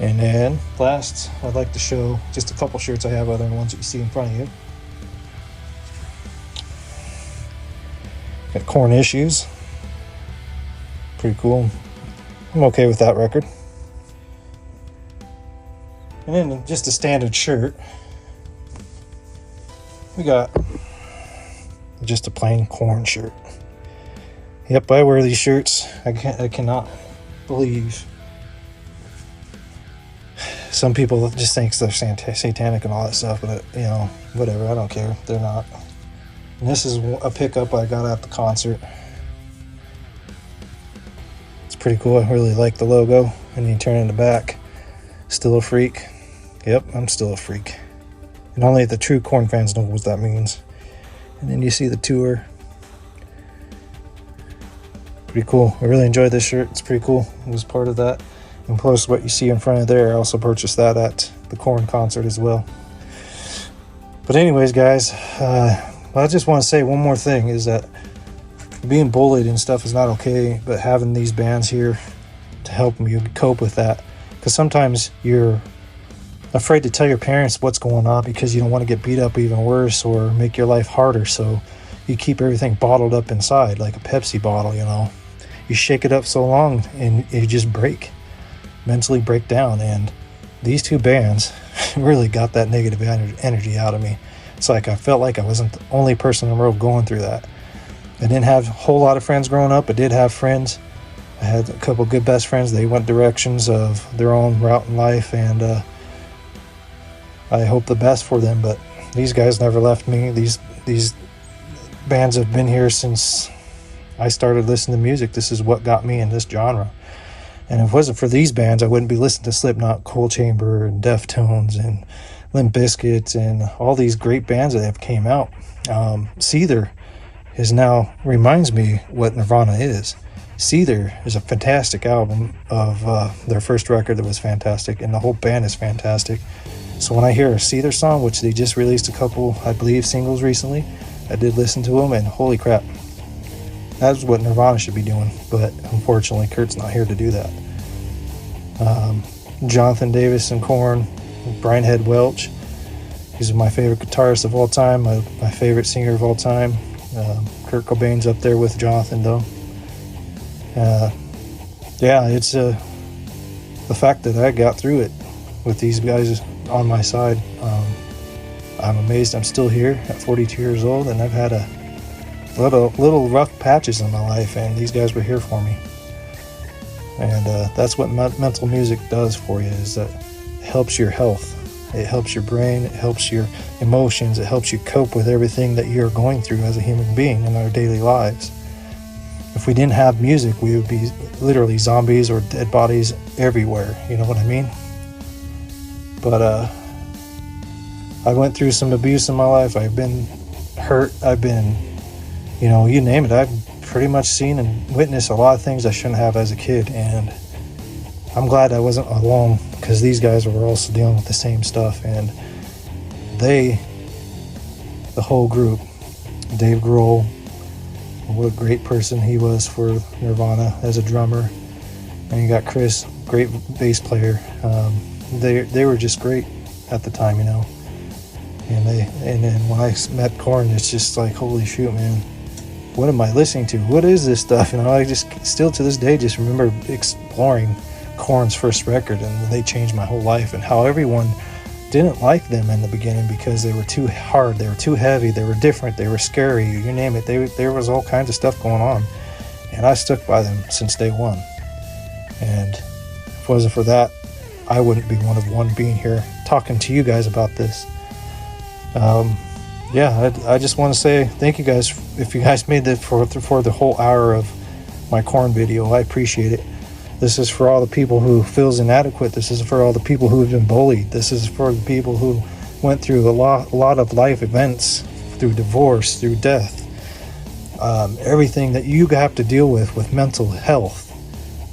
And then last, I'd like to show just a couple shirts I have other than ones that you see in front of you. Got KoRn Issues. Pretty cool. I'm okay with that record. And then just a standard shirt, we got just a plain KoRn shirt. Yep, I wear these shirts. I cannot believe some people just think they're satanic and all that stuff, but you know, whatever, I don't care. They're not. And this is a pickup I got at the concert. It's pretty cool. I really like the logo. And you turn in the back. Still a freak. Yep, I'm still a freak. And only the true KoRn fans know what that means. And then you see the tour. Pretty cool. I really enjoyed this shirt. It's pretty cool. It was part of that. And plus what you see in front of there, I also purchased that at the KoRn concert as well. But anyways, guys, I just want to say one more thing, is that being bullied and stuff is not okay, but having these bands here to help you cope with that. Because sometimes you're afraid to tell your parents what's going on because you don't want to get beat up even worse or make your life harder, so you keep everything bottled up inside like a Pepsi bottle, you know. You shake it up so long and you just mentally break down. And these two bands really got that negative energy out of me. It's like I felt like I wasn't the only person in the world going through that. I didn't have a whole lot of friends growing up. I did have friends. I had a couple good best friends. They went directions of their own route in life, and I hope the best for them. But these guys never left me. These bands have been here since I started listening to music. This is what got me in this genre. And if it wasn't for these bands, I wouldn't be listening to Slipknot, Cold Chamber, and Deftones, and Limp Bizkit, and all these great bands that have came out. Seether is now reminds me what Nirvana is. Seether is a fantastic album of their first record that was fantastic, and the whole band is fantastic. So when I hear a Seether song, which they just released a couple, I believe, singles recently, I did listen to them, and holy crap, that's what Nirvana should be doing. But unfortunately, Kurt's not here to do that. Jonathan Davis and KoRn, Brian Head Welch, he's my favorite guitarist of all time, my favorite singer of all time. Kurt Cobain's up there with Jonathan, though. Yeah, it's the fact that I got through it with these guys on my side. I'm amazed I'm still here at 42 years old, and I've had a little rough patches in my life, and these guys were here for me. And that's what mental music does for you, is that it helps your health. It helps your brain, it helps your emotions, it helps you cope with everything that you're going through as a human being in our daily lives. If we didn't have music, we would be literally zombies or dead bodies everywhere, you know what I mean? But I went through some abuse in my life. I've been hurt, I've been, you name it. I've pretty much seen and witnessed a lot of things I shouldn't have as a kid, and I'm glad I wasn't alone, because these guys were also dealing with the same stuff. And the whole group, Dave Grohl, what a great person he was for Nirvana as a drummer, and you got Chris, great bass player. They were just great at the time, and then when I met KoRn, it's just like, holy shoot, man, what am I listening to? What is this stuff? I just still to this day just remember exploring KoRn's first record, and they changed my whole life, and how everyone didn't like them in the beginning because they were too hard, they were too heavy, they were different, they were scary, you name it. There was all kinds of stuff going on, and I stuck by them since day one. And if it wasn't for that, I wouldn't be one being here talking to you guys about this. I just want to say thank you guys. If you guys made it for the whole hour of my KoRn video, I appreciate it. This is for all the people who feels inadequate. This is for all the people who have been bullied. This is for the people who went through a lot of life events, through divorce, through death, everything that you have to deal with mental health.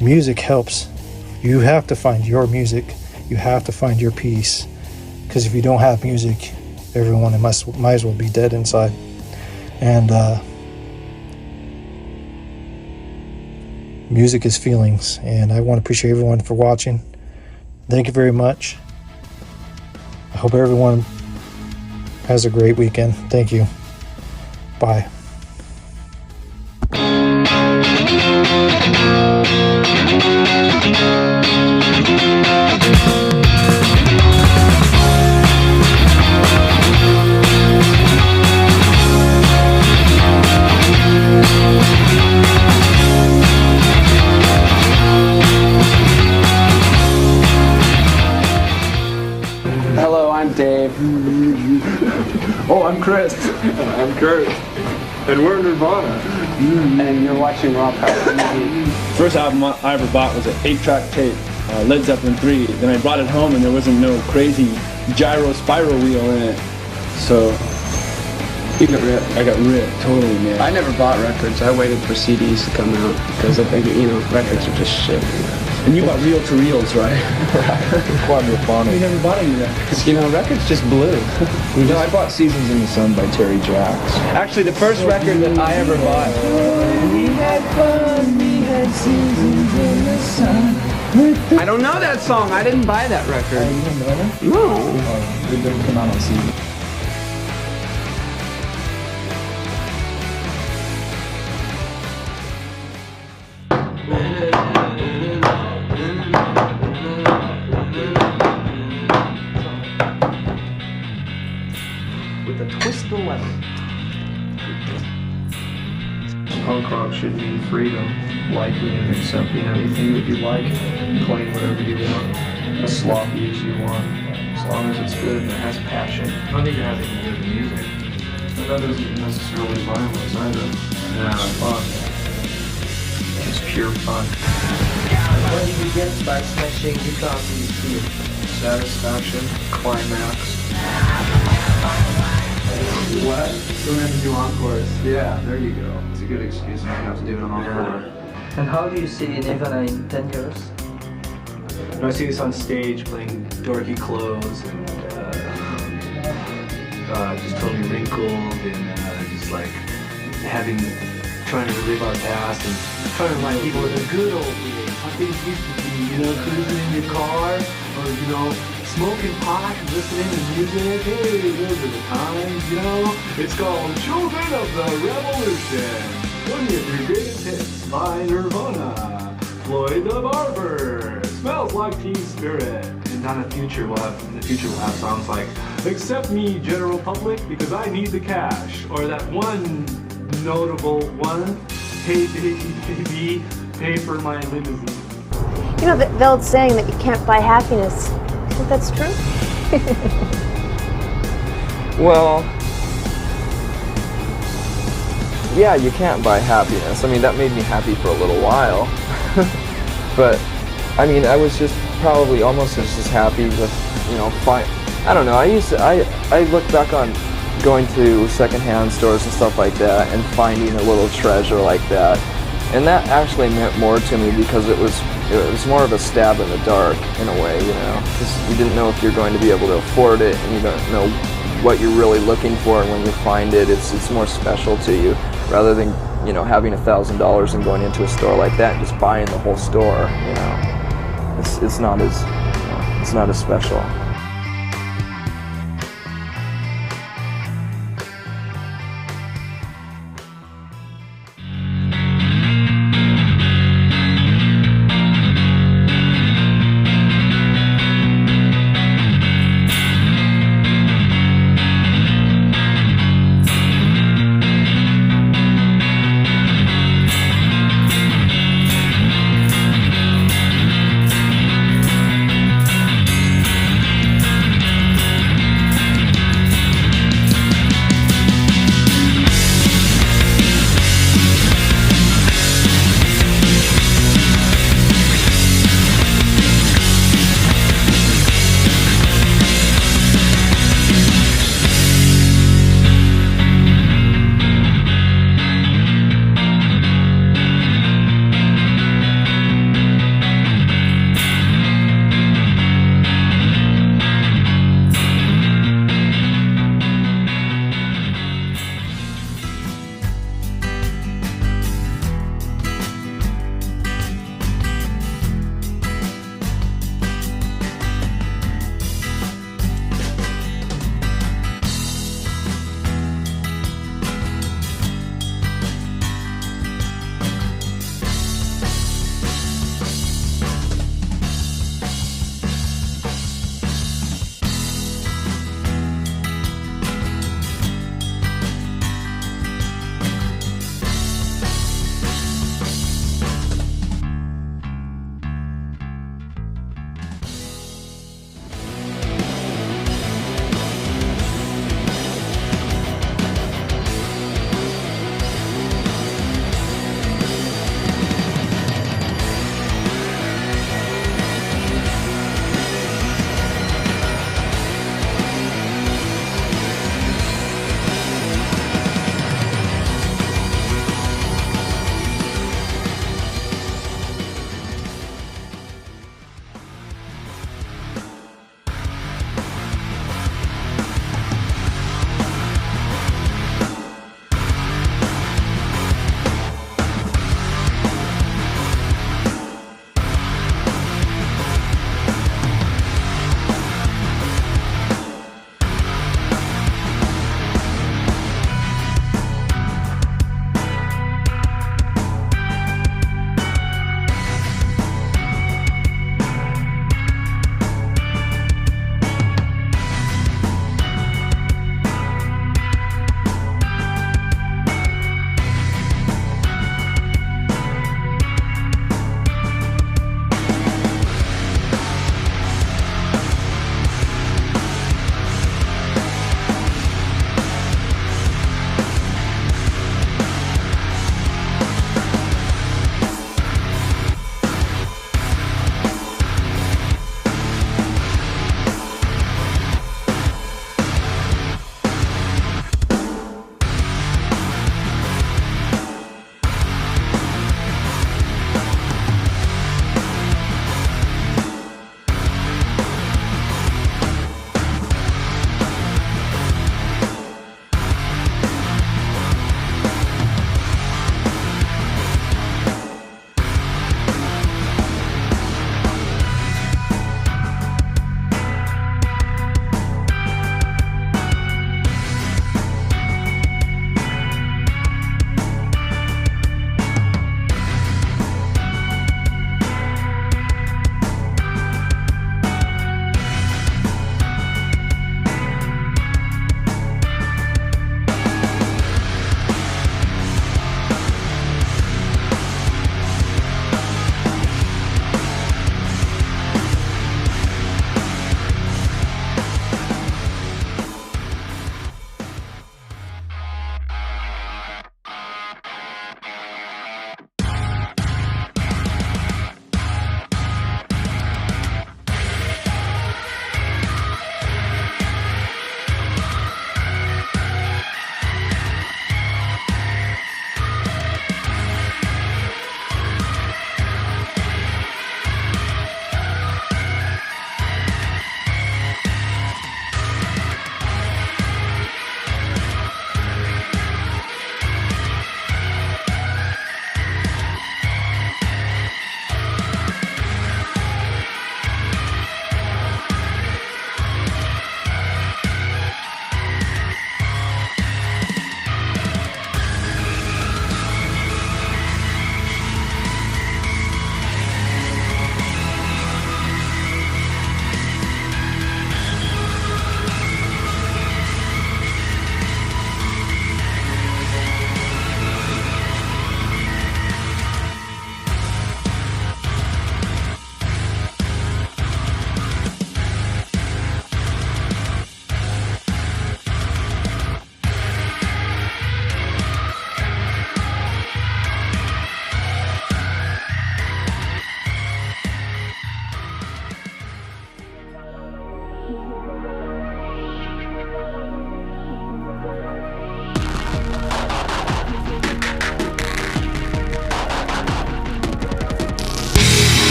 Music helps. You have to find your music. You have to find your peace, because if you don't have music, everyone might as well be dead inside. And music is feelings, and I want to appreciate everyone for watching. Thank you very much. I hope everyone has a great weekend. Thank you. Bye. Hello, I'm Dave. Oh, I'm Chris. I'm Kurt. And we're Nirvana. And you're watching Raw Power. First album I ever bought was an 8-track tape, Led Zeppelin 3. Then I brought it home and there wasn't no crazy gyro spiral wheel in it. So You got ripped. I got ripped, totally, man. I never bought records. I waited for CDs to come out because I think, records are just shit. And you bought reel-to-reels, right? Quadrophonic. You never bought any records. Records just blew. No, I bought Seasons in the Sun by Terry Jacks. Actually, the first record that I ever bought. We had fun, we had seasons in the sun. I don't know that song. I didn't buy that record. You didn't know that? No. Oh, it didn't come out on CD. With a twist of lemon. punk rock should mean freedom, liking and accepting anything that you like, playing whatever you want, as sloppy as you want, as long as it's good and it has passion. I don't think it has anything to do with music. But that isn't necessarily violence either. No. It's fun. It's pure fun. What do you get by smashing guitars in the field? Satisfaction, climax. What? So we have to do encores. Yeah, there you go. It's a good excuse not to have to do an encore. And how do you see Nirvana in 10 years? When I see this on stage playing dorky clothes and just totally wrinkled and just like trying to relive our past and trying to remind people of the good old days, how things used to be, you know, cruising in your car or, you know, smoking pot and listening to music. Hey, those are the times, you know. It's called Children of the Revolution. 20th Greatest Hits by Nirvana. Floyd the Barber. Smells like Teen Spirit. And in the future we'll have songs like Accept Me, General Public, because I need the cash. Or that one notable one, Hey baby, baby, pay for my limousine. You know the old saying that you can't buy happiness. You think that's true? Well, yeah, you can't buy happiness. I mean, that made me happy for a little while. But, I mean, I was just probably almost as happy with, you know, I don't know, I look back on going to secondhand stores and stuff like that and finding a little treasure like that. And that actually meant more to me because it was more of a stab in the dark in a way, you know, because you didn't know if you're going to be able to afford it and you don't know what you're really looking for, and when you find it, it's more special to you rather than, you know, having $1,000 and going into a store like that and just buying the whole store, you know. It's not as, you know, it's not as special.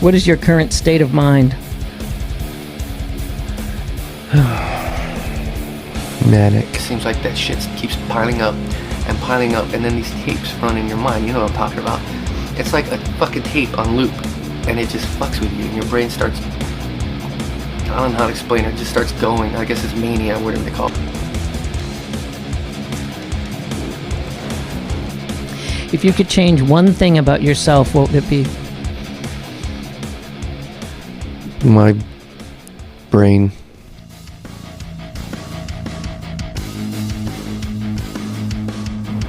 What is your current state of mind? Manic. It seems like that shit keeps piling up, and then these tapes run in your mind. You know what I'm talking about. It's like a fucking tape on loop, and it just fucks with you, and your brain starts, I don't know how to explain it, just starts going. I guess it's mania, whatever they call it. If you could change one thing about yourself, what would it be? My brain.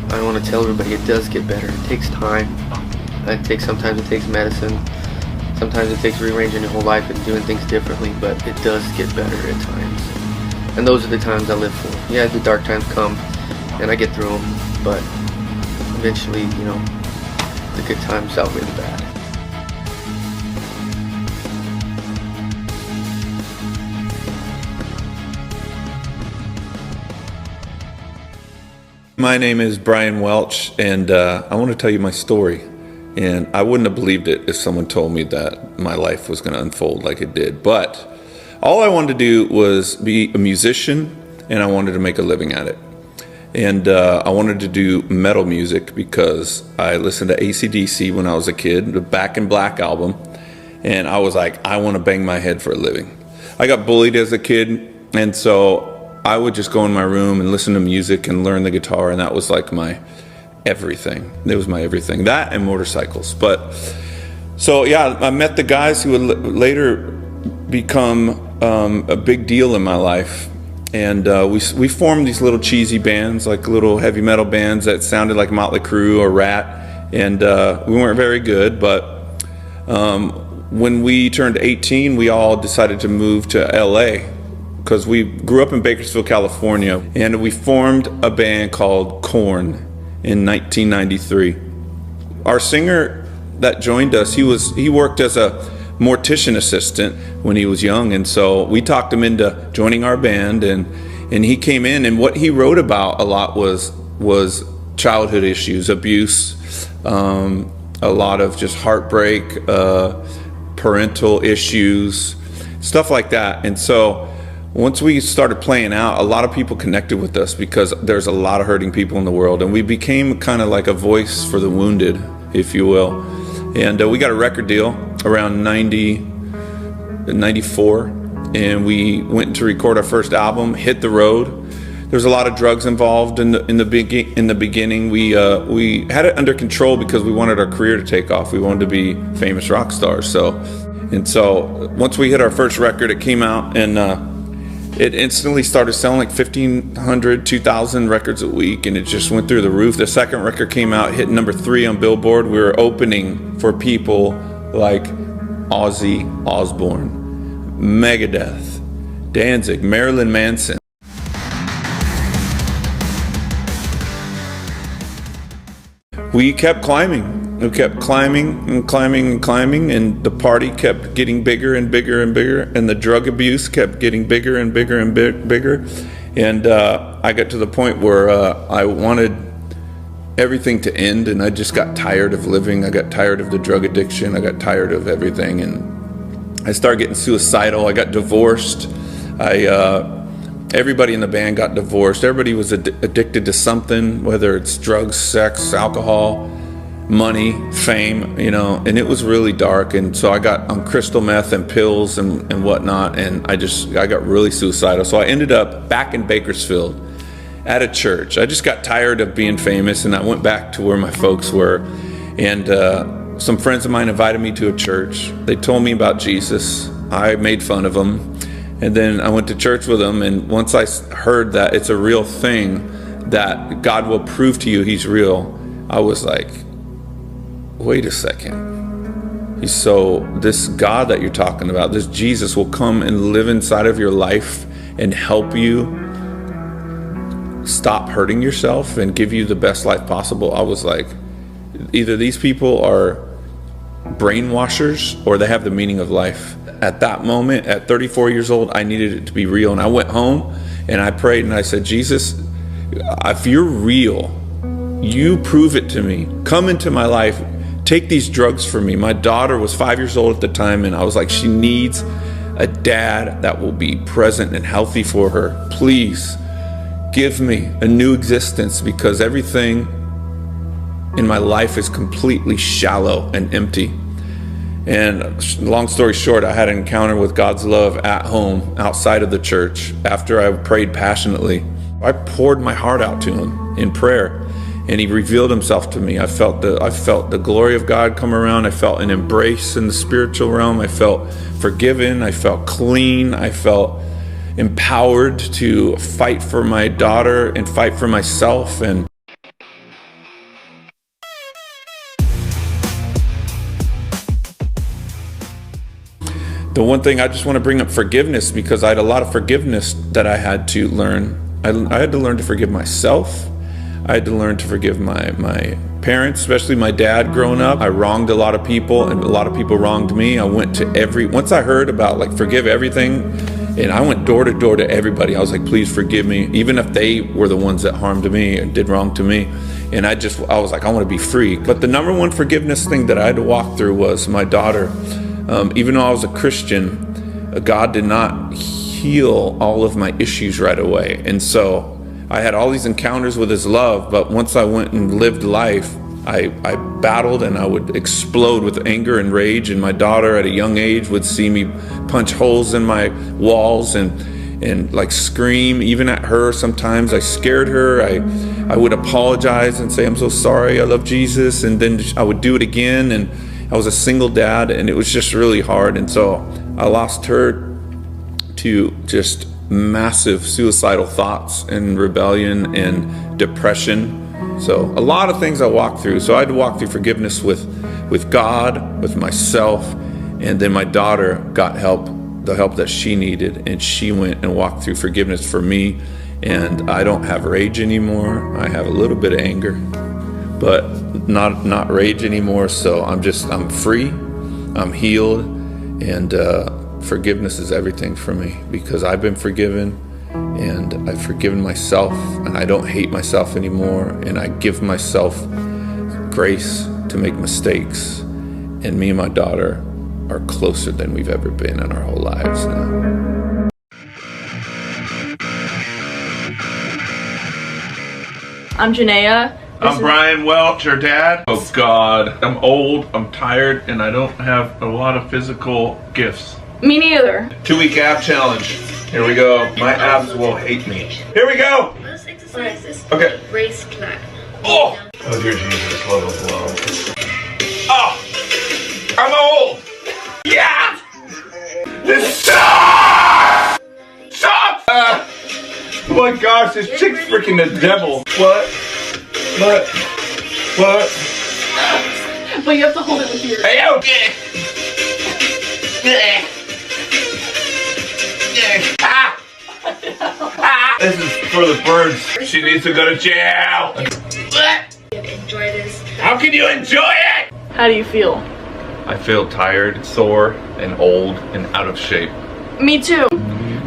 I want to tell everybody it does get better. It takes time. Sometimes it takes medicine. Sometimes it takes rearranging your whole life and doing things differently, but it does get better at times. And those are the times I live for. Yeah, the dark times come, and I get through them, but eventually, you know, the good times outweigh the bad. My name is Brian Welch, and I want to tell you my story. And I wouldn't have believed it if someone told me that my life was going to unfold like it did. But all I wanted to do was be a musician, and I wanted to make a living at it. And I wanted to do metal music because I listened to AC/DC when I was a kid, the Back in Black album, and I was like, I want to bang my head for a living. I got bullied as a kid, and so I would just go in my room and listen to music and learn the guitar, and that was like my everything. It was my everything. That and motorcycles. But so yeah, I met the guys who would later become a big deal in my life, and we formed these little cheesy bands, like little heavy metal bands that sounded like Motley Crue or Rat, and we weren't very good, but when we turned 18, we all decided to move to LA, because we grew up in Bakersfield, California, and we formed a band called KoRn in 1993. Our singer that joined us, he worked as a mortician assistant when he was young, and so we talked him into joining our band, and he came in, and what he wrote about a lot was childhood issues, abuse, a lot of just heartbreak, parental issues, stuff like that. And so once we started playing out, a lot of people connected with us because there's a lot of hurting people in the world, and we became kind of like a voice for the wounded, if you will. And we got a record deal around 94, and we went to record our first album, Hit the Road. There's a lot of drugs involved in the beginning. We had it under control because we wanted our career to take off. We wanted to be famous rock stars. So once we hit our first record, it came out, and it instantly started selling like 1,500, 2,000 records a week, and it just went through the roof. The second record came out, hit number 3 on Billboard. We were opening for people like Ozzy Osbourne, Megadeth, Danzig, Marilyn Manson. We kept climbing. We kept climbing and climbing and climbing, and the party kept getting bigger and bigger and bigger, and the drug abuse kept getting bigger and bigger and bigger. And I got to the point where I wanted everything to end, and I just got tired of living. I got tired of the drug addiction. I got tired of everything, and I started getting suicidal. I got divorced. Everybody in the band got divorced. Everybody was addicted to something, whether it's drugs, sex, alcohol, money, fame, you know, and it was really dark. And so I got on crystal meth and pills and whatnot, and I got really suicidal. So I ended up back in Bakersfield at a church. I just got tired of being famous, and I went back to where my folks were. And some friends of mine invited me to a church. They told me about Jesus. I made fun of them. And then I went to church with them, and once I heard that it's a real thing, that God will prove to you he's real, I was like, wait a second. So this God that you're talking about, this Jesus, will come and live inside of your life and help you stop hurting yourself and give you the best life possible. I was like, either these people are brainwashers or they have the meaning of life. At that moment, at 34 years old, I needed it to be real. And I went home and I prayed and I said, Jesus, if you're real, you prove it to me. Come into my life. Take these drugs for me. My daughter was 5 years old at the time, and I was like, she needs a dad that will be present and healthy for her. Please give me a new existence, because everything in my life is completely shallow and empty. And long story short, I had an encounter with God's love at home, outside of the church. After I prayed passionately, I poured my heart out to him in prayer, and he revealed himself to me. I felt the glory of God come around. I felt an embrace in the spiritual realm. I felt forgiven. I felt clean. I felt empowered to fight for my daughter and fight for myself. And the one thing I just want to bring up, forgiveness, because I had a lot of forgiveness that I had to learn. I had to learn to forgive myself. I had to learn to forgive my parents, especially my dad growing up. I wronged a lot of people, and a lot of people wronged me. I went to once I heard about like forgive everything, and I went door to door to everybody. I was like, please forgive me, even if they were the ones that harmed me and did wrong to me. And I was like, I want to be free. But the number one forgiveness thing that I had to walk through was my daughter. Even though I was a Christian, God did not heal all of my issues right away. And so I had all these encounters with his love, but once I went and lived life, I battled, and I would explode with anger and rage. And my daughter at a young age would see me punch holes in my walls and like scream even at her. Sometimes I scared her. I would apologize and say, I'm so sorry, I love Jesus. And then I would do it again. And I was a single dad, and it was just really hard. And so I lost her to just massive suicidal thoughts and rebellion and depression. So a lot of things I walked through. So I had to walk through forgiveness with God, with myself, and then my daughter got the help that she needed, and she went and walked through forgiveness for me. And I don't have rage anymore. I have a little bit of anger, but not rage anymore. So I'm free, I'm healed, and forgiveness is everything for me, because I've been forgiven, and I've forgiven myself, and I don't hate myself anymore, and I give myself grace to make mistakes. And me and my daughter are closer than we've ever been in our whole lives now. I'm Janaea. I'm Brian Welch, her dad. Oh God, I'm old, I'm tired, and I don't have a lot of physical gifts. Me neither. 2-week ab challenge. Here we go. My abs will hate me. Here we go. This exercise is Okay. raise clap. Oh! Oh dear Jesus, love of love. Oh! I'm old! Yeah! This sucks! Sucks! Oh my gosh, this chick's freaking the devil. What? But you have to hold it with your... Hey, okay. This is for the birds. She needs to go to jail. Enjoy this. How can you enjoy it? How do you feel? I feel tired, sore, and old, and out of shape. Me too.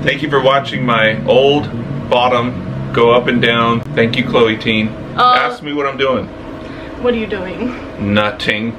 Thank you for watching my old bottom go up and down. Thank you, Chloe Teen. Ask me what I'm doing. What are you doing? Nothing.